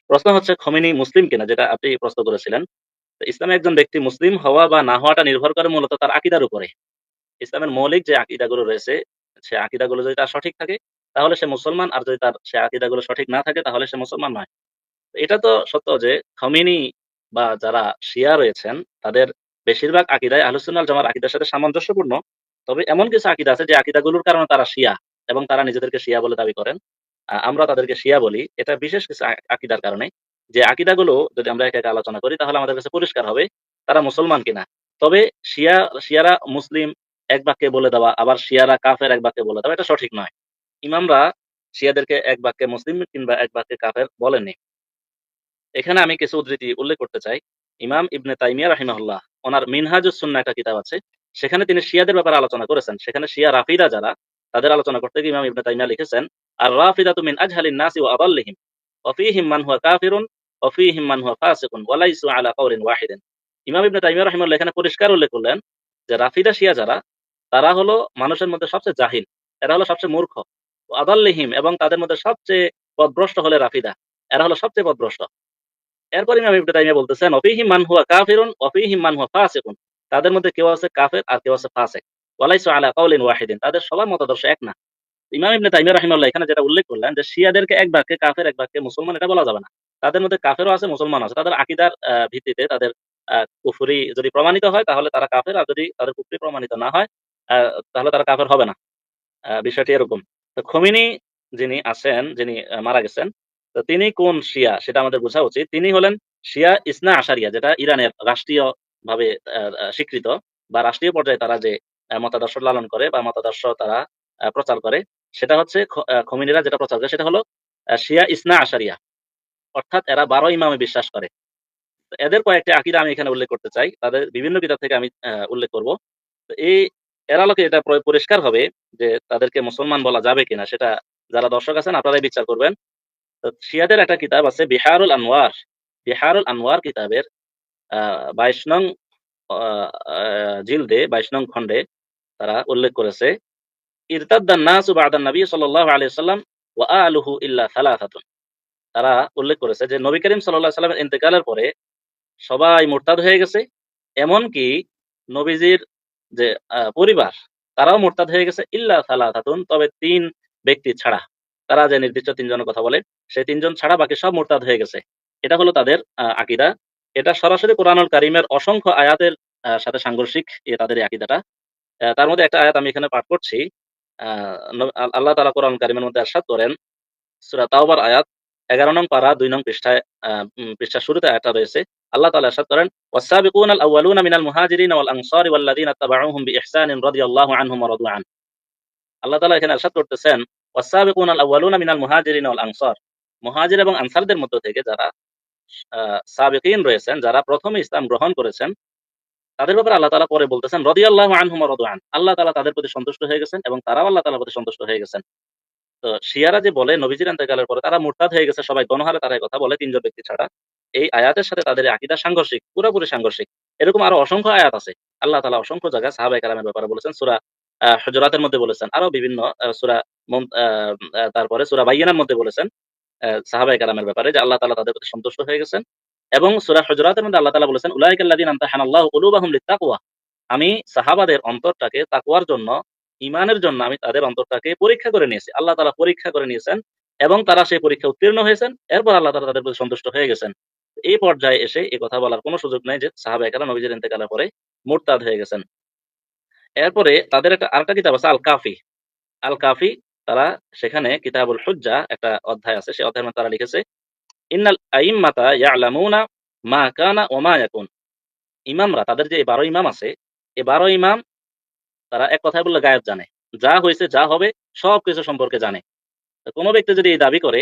প্রশ্ন হচ্ছে খোমেনি মুসলিম কিনা, যেটা আপনি প্রশ্ন করেছিলেন। তো ইসলামে একজন ব্যক্তি মুসলিম হওয়া বা না হওয়াটা নির্ভর করে মূলত তার আকীদার উপরে। ইসলামের মৌলিক যে আকীদাগুলো রয়েছে, সে আকীদাগুলো যদি তার সঠিক থাকে তাহলে সে মুসলমান, আর যদি তার সে আকীদাগুলো সঠিক না থাকে তাহলে সে মুসলমান নয়। তো এটা তো সত্য যে খোমেনি বা যারা শিয়া রয়েছেন তাদের বেশিরভাগ আকীদাই আহলুস সুন্নাহ ওয়াল জামার আকীদার সাথে সামঞ্জস্যপূর্ণ। তবে এমন কিছু আকীদা আছে যে আকীদাগুলোর কারণে তারা শিয়া এবং তারা নিজেদেরকে শিয়া বলে দাবি করেন। আমরা তাদেরকে শিয়া বলি। এটা বিশেষ কিছু আকীদার কারণে। যে আকীদাগুলো যদি আমরা একে, একে আলোচনা করি তাহলে আমাদের কাছে পরিষ্কার হবে তারা মুসলমান কিনা। তবে শিয়া শিয়ারা মুসলিম এক বাক্যে বলে দেওয়া, আবার শিয়ারা কাফের এক বাক্যে বলে দেওয়া এটা সঠিক নয়। ইমামরা শিয়াদেরকে এক বাক্যে মুসলিম কিংবা এক বাক্যে কাফের বলেননি। এখানে আমি কিছু উদ্ধৃতি উল্লেখ করতে চাই। ইমাম ইবনে তাইমিয়া রাহিমাহুল্লাহ ওনার মিনহাজুস সুন্নাহ একটা কিতাব আছে। সেখানে তিনি শিয়াদের ব্যাপারে আলোচনা করেছেন। সেখানে শিয়া রাফিদা যারা, তাদের আলোচনা করতে গিয়ে ইমাম ইবনে তাইমিয়া লিখেছেন, আর রাফিদাতু মিন আজহালিন নাসি ওয়া আদাল্লিহিম ওয়া ফীহিম মান হুয়া কাফিরুন ওয়া ফীহিম মান হুয়া ফাসিকুন ওয়া লাইসু আলা কাওলিন ওয়াহিদিন। ইমাম ইবনে তাইমিয়া রাহিমাহুল্লাহ এখানে পরিষ্কার উল্লেখ করলেন যে রাফিদা শিয়া যারা, তারা হলো মানুষের মধ্যে সবচেয়ে জাহিল। এরা হলো সবচেয়ে মূর্খ। ওয়া আদাল্লিহিম, এবং তাদের মধ্যে সবচেয়ে পথভ্রষ্ট হলে রাফিদা। এরা হলো সবচেয়ে পথভ্রষ্ট। এরপর ইমাম ইবনে তাইমিয়া বলতেছেন, "ওয়াফীহিম মান হুয়া কাফিরুন ওয়াফীহিম মান হুয়া ফাসিকুন।" তাদের মধ্যে কেউ আছে কাফের আর কেউ আছে ফাসিক। ওয়ালাইসু আলা কাওলিন ওয়াহিদিন। তাদের সবার মতাদর্শ এক না। ইমাম ইবনে তাইমিয়া রাহিমাহুল্লাহ এখানে যেটা উল্লেখ করলেন যে শিয়াদেরকে এক বাক্যে কাফের, এক বাক্যে মুসলমান এটা বলা যাবে না। তাদের মধ্যে কাফেরও আছে, মুসলমানও আছে। তাদের আকীদার ভিত্তিতে তাদের কুফরি যদি প্রমাণিত হয় তাহলে তারা কাফের, আর যদি তাদের কুফরি প্রমাণিত না হয় আ তাহলে তারা কাফের হবে না। বিষয়টি এরকম। তো খোমেনি যিনি আছেন, যিনি মারা গেছেন, তো তিনি কোন শিয়া সেটা আমাদের বোঝা উচিত। তিনি হলেন শিয়া ইসনা আশারিয়া, যেটা ইরানের রাষ্ট্রীয়ভাবে আ আ স্বীকৃত, বা রাষ্ট্রীয় পর্যায়ে তারা যে মতাদর্শ লালন করে বা মতাদর্শ তারা প্রচার করে, সেটা হচ্ছে খোমেনিরা যেটা প্রচার করে সেটা হলো শিয়া ইসনা আশারিয়া। অর্থাৎ এরা ১২ ইমামে বিশ্বাস করে। তো এদের কয়েকটি আকীদা আমি এখানে উল্লেখ করতে চাই। তাদের বিভিন্ন কিতাব থেকে আমি উল্লেখ করব। তো এর আলোকে এটা পরিষ্কার হবে যে তাদেরকে মুসলমান বলা যাবে কিনা, সেটা যারা দর্শক আছেন আপনারাই বিচার করবেন। তো শিয়াদের একটা কিতাব আছে বিহারুল আনওয়ার। বিহারুল আনওয়ার কিতাবের আ ২২ নং আ আ জিলদে ২২ নং খণ্ডে তারা উল্লেখ করেছে, ইরতাদ্দান নাসু বা'দান নবী সাল্লাল্লাহু আলাইহি ওয়াসাল্লাম ওয়া আলুহু ইল্লা সালাসাতুন। তারা উল্লেখ করেছে যে নবী করিম সাল্লাল্লাহু আলাইহি ওয়াসাল্লামের ইন্তেকালের পরে সবাই মুরতাদ হয়ে গেছে। এমনকি নবীজির যে পরিবার, তারাও মুরতাদ হয়ে গেছে ইল্লা সালাসাতুন, তবে ৩ ব্যক্তি ছাড়া। তারা যে নির্দিষ্ট ৩ জনের কথা বলে, সেই ৩ জন ছাড়া বাকি সব মুরতাদ হয়ে গেছে। এটা হলো তাদের আকীদা। এটা সরাসরি কোরআনুল কারীমের অসংখ্য আয়াতের সাথে সাংঘর্ষিক তাদের এই আকীদাটা। তার মধ্যে একটা আয়াত আমি এখানে পাঠ করছি। আ ন আল্লাহ তাআলা কোরআনুল কারীমের মধ্যে ইরশাদ করেন, সূরা তাওবার আয়াত ১১ নং পারা ২ নং পৃষ্ঠায়, পৃষ্ঠার শুরুতে আয়াতটা রয়েছে। আল্লাহ তাআলা ইরশাদ করেন, "ওয়াস-সাবিকুনাল আউয়ালুনা মিনাল মুহাজিরিন ওয়াল আনসারি ওয়াল্লাযিনা ইত্তাবাউহুম বিইহসানিন রাদিয়াল্লাহু আনহুম ওয়া রাদু আন।" আল্লাহ তাআলা এখানে ইরশাদ করতেছেন, "ওয়াস-সাবিকুনাল আউয়ালুনা মিনাল মুহাজিরিন ওয়াল আনসার।" মুহাজির এবং আনসারদের মধ্য থেকে যারা আ সাবিকিন রয়েছেন, যারা প্রথমে ইসলাম গ্রহণ করেছেন, তাদের ব্যাপারে আল্লাহ তাআলা পরে বলতেছেন, রাদিয়াল্লাহু আনহুম ওয়া রাদু আন। আল্লাহ তাআলা তাদের প্রতি সন্তুষ্ট হয়ে গেছেন এবং তারাও আল্লাহ তাআলার প্রতি সন্তুষ্ট হয়ে গেছেন। তো শিয়ারা যে বলে নবীজির ইন্তেকালের পরে তারা মুরতাদ হয়ে গেছে, সবাই গণহারে তারা এই কথা বলে ৩ জন ব্যক্তি ছাড়া। এই আয়াতের সাথে তাদের এই আকীদা সাংঘর্ষিক, পুরোপুরি সাংঘর্ষিক। এরকম আরো অসংখ্য আয়াত আছে। আল্লাহ তাআলা অসংখ্য জায়গায় সাহাবায়ে কেরামের ব্যাপারে বলেছেন। সূরা হুজুরাতের মধ্যে বলেছেন। আরো বিভিন্ন সূরা মুম আ আ তারপরে সূরা বাইয়িনার মধ্যে বলেছেন সাহাবায়ে কেরামের ব্যাপারে যে আল্লাহ তাআলা তাদের প্রতি সন্তুষ্ট হয়ে গেছেন। এবং সূরা হুজুরাতের মধ্যে আল্লাহ তাআলা বলেছেন, উলাইকাল্লাযিনা আমতাহানাল্লাহু কুলুবাহুম লিত-তাকওয়া। আমি সাহাবাদের অন্তরটাকে তাকওয়ার জন্য, ঈমানের জন্য আমি তাদের অন্তরটাকে পরীক্ষা করে নিয়েছি। আল্লাহ তাআলা পরীক্ষা করে নিয়েছেন এবং তারা সেই পরীক্ষায় উত্তীর্ণ হয়েছেন। এরপর আল্লাহ তাআলা তাদের প্রতি সন্তুষ্ট হয়ে গেছেন। এই পর্যায়ে এসে এই কথা বলার কোন সুযোগ নাই যে সাহাবায়ে কেরাম নবীজির ইন্তেকালের পরে মুরতাদ হয়ে গেছেন। এরপরে তাদের আরেকটা কিতাব আছে আল কাফি। আল কাফি, তারা সেখানে কিতাবুল হুজ্জা একটা অধ্যায় আছে। সেই অধ্যায়ের মধ্যে তারা লিখেছে, ইন্নাল আইম্মাতা ইয়ালামুনা মা কানা ওয়া মা ইয়াকুন। ইমামরা, তাদের যে ১২ ইমাম আছে, এই ১২ ইমাম তারা এক কথায় বললে গায়েব জানে। যা হইছে, যা হবে সবকিছু সম্পর্কে জানে। তো কোন ব্যক্তি যদি এই দাবি করে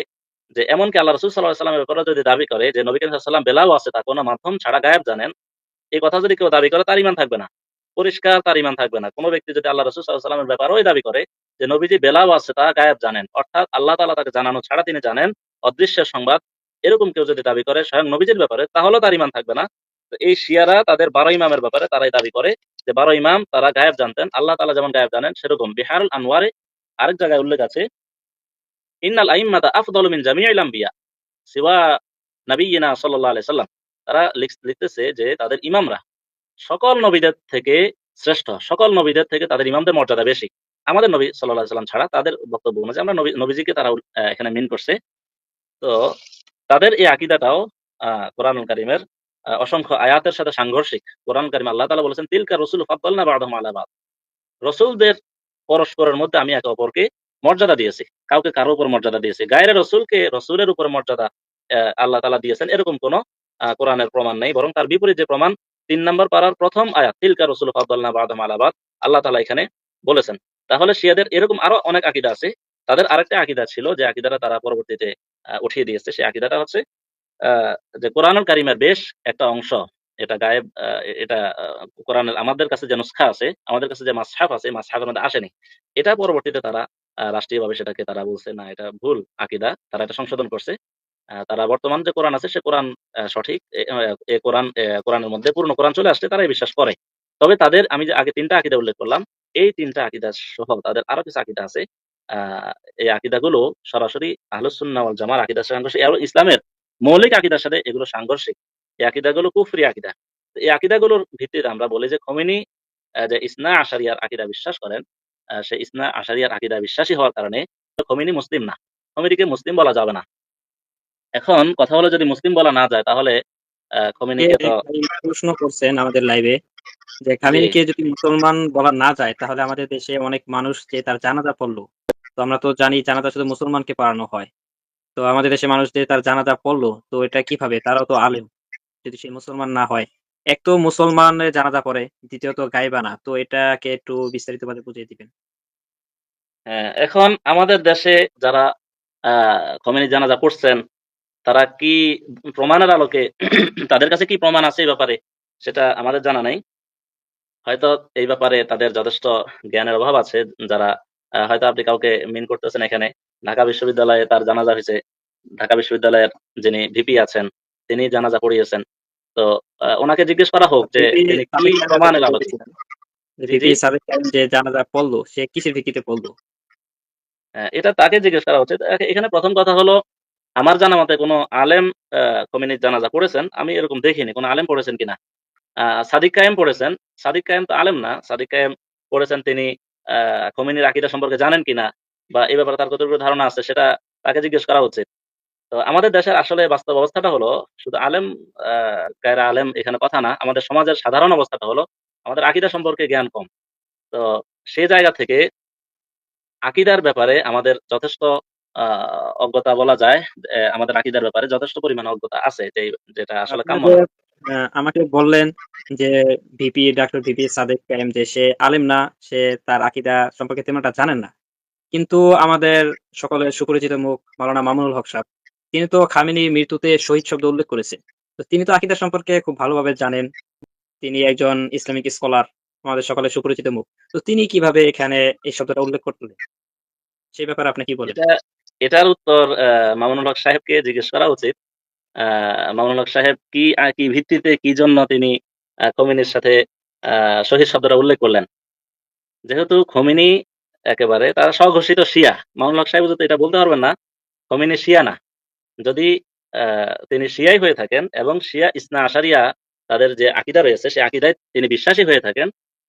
যে, এমনকি আল্লাহ রাসূল সাল্লাল্লাহু আলাইহি ওয়াসাল্লামের ব্যাপারেও যদি দাবি করে যে নবী করিম সাল্লাল্লাহু আলাইহি ওয়াসাল্লাম বেলাও আছে তা কোন মাধ্যম ছাড়া গায়েব জানেন, এই কথা যদি কেউ দাবি করে তার ঈমান থাকবে না। পরিষ্কার তার ঈমান থাকবে না। কোন ব্যক্তি যদি আল্লাহ রাসূল সাল্লাল্লাহু আলাইহি ওয়াসাল্লামের ব্যাপারেও এই দাবি করে যে নবীজি বেলাও আছে তা গায়েব জানেন, অর্থাৎ আল্লাহ তাআলা তাকে জানানো ছাড়া তিনি জানেন অদৃশ্যের সংবাদ, এরকম কেউ যদি দাবি করে স্বয়ং নবীজির ব্যাপারে, তাহলেও তার ঈমান থাকবে না। তো এই শিয়ারা তাদের ১২ ইমামের ব্যাপারে তারাই দাবি করে যে ১২ ইমাম তারা গায়েব জানতেন। আল্লাহ তাআলা যেমন গায়েব জানেন, সেরকম বিহারুল আনওয়ারে আরেক জায়গায় উল্লেখ আছে, ইন্নাল আইম্মাতা আফদালু মিন জামিইল আম্বিয়া সিওয়া নাবিয়িনা সাল্লাল্লাহু আলাইহি সাল্লাম, তারা লিখতেছে যে তাদের ইমামরা সকল নবীদের থেকে শ্রেষ্ঠ, সকল নবীদের থেকে তাদের ইমামদের মর্যাদা বেশি। আমাদের নবী সাল্লাল্লাহু আলাইহি সাল্লাম ছাড়া তাদের বক্তব্য অনুযায়ী আমরা নবীজিকে তারা এখানে মিন করছে। তো তাদের এই আকীদাটাও কোরআনুল কারীমের অসংখ্য আয়াতের সাথে সাংঘর্ষিক। কোরআনুল কারীমে আল্লাহ তাআলা বলেছেন, তিলকা রুসুলু ফাদ্দালনা বা'দাহুম আলা বা'দ। রসুলদের পরস্পরের মধ্যে আমি একে অপরকে মর্যাদা দিয়েছি। কাউকে কারো উপর মর্যাদা দিয়েছি। গায়রে রসুলকে রসুলের উপর মর্যাদা আল্লাহ তাআলা দিয়েছেন, এরকম কোন কোরআনের প্রমাণ নেই। বরং তার বিপরীত যে প্রমাণ ৩ নম্বর পারার ১ম আয়াত, তিলকা রুসুলু ফাদ্দালনা বা'দাহুম আলা বা'দ, আল্লাহ তাআলা এখানে বলেছেন। তাহলে শিয়াদের এরকম আরো অনেক আকীদা আছে। তাদের আরেকটা আকীদা ছিল, যে আকীদাটা তারা পরবর্তীতে উঠিয়ে দিয়েছে। সেই আকীদাটা হচ্ছে আ যে কোরআনুল কারীমের বেশ একটা অংশ, এটা গায়েব, এটা কোরআনের আমাদের কাছে যে নুসখা আছে, আমাদের কাছে যে মাসহাফ আছে, মাসহাফের মধ্যে আসেনি। এটা পরবর্তীতে তারা রাষ্ট্রীয়ভাবে সেটাকে তারা বলছে না, এটা ভুল আকীদা। তারা এটা সংশোধন করছে। তারা বর্তমান যে কোরআন আছে সে কোরআন সঠিক। কোরআনের মধ্যে পূর্ণ কোরআন চলে আসছে, তারাই বিশ্বাস করে। তবে তাদের, আমি যে আগে ৩ টা আকীদা উল্লেখ করলাম, এই ৩ টা আকীদা সহ তাদের আরো কিছু আকীদা আছে। আ এই আকীদাগুলো সরাসরি আহলুস সুন্নাহ ওয়াল জামার আকীদার সঙ্গে সাংঘর্ষিক এবং ইসলামের মৌলিক আকীদার সাথে এগুলো সাংঘর্ষিক। এই আকীদাগুলো কুফরি আকীদা। তো এই আকীদাগুলোর ভিত্তিতে আমরা বলি যে খোমেনি যে ইসনা আশারিয়ার আকীদা বিশ্বাস করেন, সে ইসনা আশারিয়ার আকীদা বিশ্বাসী হওয়ার কারণে খোমেনি মুসলিম না। খোমেনিকে মুসলিম বলা যাবে না। এখন কথা হলো, যদি মুসলিম বলা না যায় তাহলে খোমেনিকে তো প্রশ্ন করছেন আমাদের লাইভে যে জি, খামেনিকে যদি মুসলমান বলা না যায় তাহলে আমাদের দেশে অনেক মানুষ যে তার জানাজা পড়লো, তো আমরা তো জানি জানাজা শুধু মুসলমানকে পড়ানো হয়। তো আমাদের দেশে মানুষ যে তার জানাজা পড়লো, তো এটা কিভাবে, তারাও তো আলেম, যদি সে মুসলমান না হয়। এক তো মুসলমানের জানাজা পড়ে, দ্বিতীয়ত গায়বানা, তো এটাকে একটু বিস্তারিতভাবে বুঝিয়ে দিবেন। হ্যাঁ, এখন আমাদের দেশে যারা আ খোমেনির জানাজা পড়ছেন, তারা কি প্রমাণের আলোকে তাদের কাছে কি প্রমাণ আছে এই ব্যাপারে সেটা আমাদের জানা নাই। হয়তো এই ব্যাপারে তাদের যথেষ্ট জ্ঞানের অভাব আছে। যারা হয়তো আপনি কাউকে মিন করতেছেন এখানে। ঢাকা বিশ্ববিদ্যালয়ে তার জানাজা হইছে। ঢাকা বিশ্ববিদ্যালয়ের যিনি ভিপি আছেন, তিনি জানাজা পড়িয়েছেন। তো উনাকে জিজ্ঞেস করা হোক যে ভিপি তিনি কি সাবেক আইনের কথা প্রমাণের আলোকে। বলতেছিলেন, যে জি, জি। ভিপি সাবেক আইন যে জানাজা পড়লো সে কিসের ভিত্তিতে পড়লো? এটা তাকে জিজ্ঞেস করা উচিত। এখানে ১ম কথা হলো, আমার জানা মতে কোন আলেম আ খোমেনির জানাজা পড়েছেন আমি এরকম দেখিনি। কোন আলেম পড়েছেন কিনা। আ সাদিক কায়েম পড়েছেন। সাদিক কায়েম তো আলেম না। সাদিক কায়েম পড়েছেন, তিনি আ খোমেনির আকীদা সম্পর্কে জানেন কিনা বা এ ব্যাপারে তার কতটুকু ধারণা আছে সেটা তাকে জিজ্ঞেস করা উচিত। তো আমাদের দেশের আসলে বাস্তব অবস্থাটা হলো, শুধু আলেম আ গায়রে আলেম এখানে কথা না। আমাদের সমাজের সাধারণ অবস্থাটা হলো আমাদের আকীদা সম্পর্কে জ্ঞান কম। তো সে জায়গা থেকে আকীদার ব্যাপারে আমাদের যথেষ্ট আ অজ্ঞতা বলা যায়। আমাদের আকীদার ব্যাপারে যথেষ্ট পরিমাণে অজ্ঞতা আছে, যেটা আসলে কাম্য না। আপনাদের আমাকে বললেন যে ডক্টর ভিপি সাদেক কায়েম যে সে আলেম না, সে তার আকীদা সম্পর্কে তেমন একটা জানেন না। কিন্তু আমাদের সকলের সুপরিচিত মুখ মাওলানা মামুনুল হক সাহেব, তিনি তো খামেনির মৃত্যুতে শহীদ শব্দ উল্লেখ করেছে। তো তিনি তো আকীদা সম্পর্কে খুব ভালোভাবে জানেন। তিনি একজন ইসলামিক স্কলার, আমাদের সকলের সুপরিচিত মুখ। তো তিনি কিভাবে এখানে এই শব্দটা উল্লেখ করলেন? সেই ব্যাপারে আপনি কি বলেন? এটা এটার উত্তর মামুনুল হক সাহেবকে জিজ্ঞেস করা উচিত। আ মামুনুল হক সাহেব কি ভিত্তিতে কি জন্য তিনি খোমেনির সাথে আ শহীদ শব্দটা উল্লেখ করলেন। যেহেতু খোমেনি একেবারে তারা স্বঘোষিত শিয়া। মামুনুল হক সাহেব তো এটা বলতে পারবেন না খোমেনি শিয়া না। যদি আ তিনি শিয়াই হয়ে থাকেন এবং শিয়া ইসনা আশারিয়া তাদের যে আকীদা রয়েছে সে আকীদায় তিনি বিশ্বাসী হয়ে থাকেন,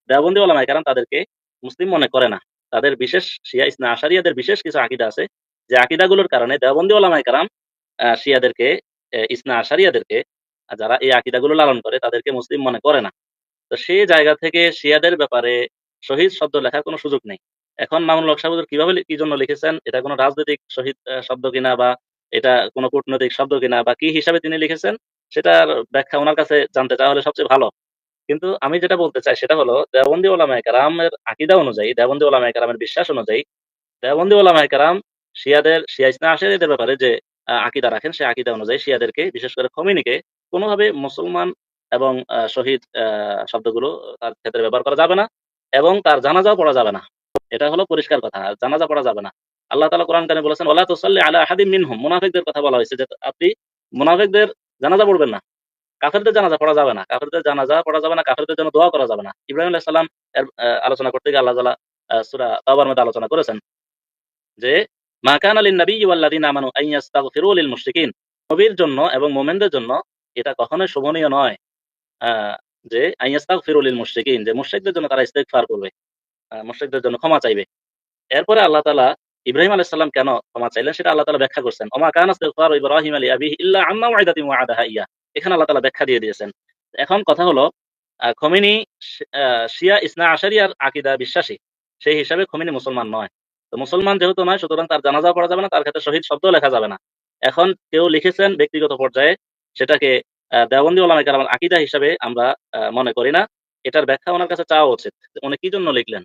দেওবন্দি ওলামায়ে কেরাম তাদেরকে মুসলিম মনে করে না। তাদের বিশেষ শিয়া ইসনা আশারিয়াদের বিশেষ কিছু আকীদা আছে, যে আকীদাগুলোর কারণে দেওবন্দি ওলামায়ে কেরাম শিয়াদেরকে, ইসনা আশারিয়াদেরকে, যারা এই আকীদাগুলো লালন করে তাদেরকে মুসলিম মনে করে না। তো সেই জায়গা থেকে শিয়াদের ব্যাপারে শহীদ শব্দ লেখার কোনো সুযোগ নেই। এখন মামুনুল হক সাহেব কিভাবে কি জন্য লিখেছেন, এটা কোনো রাজনৈতিক শহীদ শব্দ কিনা বা এটা কোনো কূটনৈতিক শব্দ কিনা বা কি হিসাবে তিনি লিখেছেন সেটার ব্যাখ্যা উনার কাছে জানতে চাওয়া হলে সবচেয়ে ভালো। কিন্তু আমি যেটা বলতে চাই সেটা হলো, দেওবন্দি ওলামায়ে কেরামের আকীদা অনুযায়ী, দেওবন্দি ওলামায়ে কেরামের বিশ্বাস অনুযায়ী, দেওবন্দি ওলামায়ে কেরাম শিয়া ইসনা আশারিদের ব্যাপারে যে আকীদা রাখেন, সেই আকীদা অনুযায়ী শিয়াদেরকে, বিশেষ করে খোমেনিকে কোনোভাবে মুসলমান এবং শহীদ শব্দগুলো তার ক্ষেত্রে ব্যবহার করা যাবে না এবং তার জানাজাও পড়া যাবে না। এটা হলো পরিষ্কার কথা। জানাজা পড়া যাবে না। আল্লাহ তাআলা কোরআন কারিমে বলেছেন, ওয়ালা তুসাল্লি আলা আহাদিম মিনহুম, মুনাফিকদের কথা বলা হয়েছে যে আপনি মুনাফিকদের জানাজা পড়বেন না। কাফেরদের জানাজা পড়া যাবে না। কাফেরদের জানাজা পড়া যাবে না, কাফেরদের জন্য দোয়া করা যাবে না। ইব্রাহিম আলাইহিস সালাম এর আলোচনা করতে গিয়ে আল্লাহ তাআলা সূরা তাওবার মধ্যে আলোচনা করেছেন যে, মা কানা লিন নাবিয়্যি ওয়াল্লাযিনা আমানু আন ইস্তাগফিরু লিল মুশরিকিন। নবীর জন্য এবং মোমেনদের জন্য এটা কখনোই শোভনীয় নয় যে আইয়াস্তাগফিরু লিল মুশরিকিন, যে মুশরিকদের জন্য তারা ইস্তেগফার করবে, মুশরিকদের জন্য ক্ষমা চাইবে। এরপরে আল্লাহ তাআলা ইব্রাহিম আলাইহিস সালাম কেন ক্ষমা চাইলেন সেটা আল্লাহ তাআলা ব্যাখ্যা করছেন। ওমা কানা ইস্তিগফারু ইব্রাহিম লিআবিহি ইল্লা আন মাউইদাতিন ওয়া'আদাহা ইয়্যাহ। এখানে আল্লাহ তাআলা ব্যাখ্যা দিয়ে দিয়েছেন। এখন কথা হলো খোমেনি শিয়া ইসনা আশারিয়ার আকীদা বিশ্বাসী। সেই হিসাবে খোমেনি মুসলমান নয়। তো মুসলমান যেহেতু নয় সুতরাং তার জানাজাও পড়া যাবে না, তার ক্ষেত্রে শহীদ শব্দও লেখা যাবে না। এখন কেউ লিখেছেন ব্যক্তিগত পর্যায়ে, সেটাকে দেওবন্দি উলামায়ে কেরামের আকীদা হিসাবে আমরা মনে করি না। এটার ব্যাখ্যা উনার কাছে চাওয়া উচিত। উনি কি জন্য লিখলেন?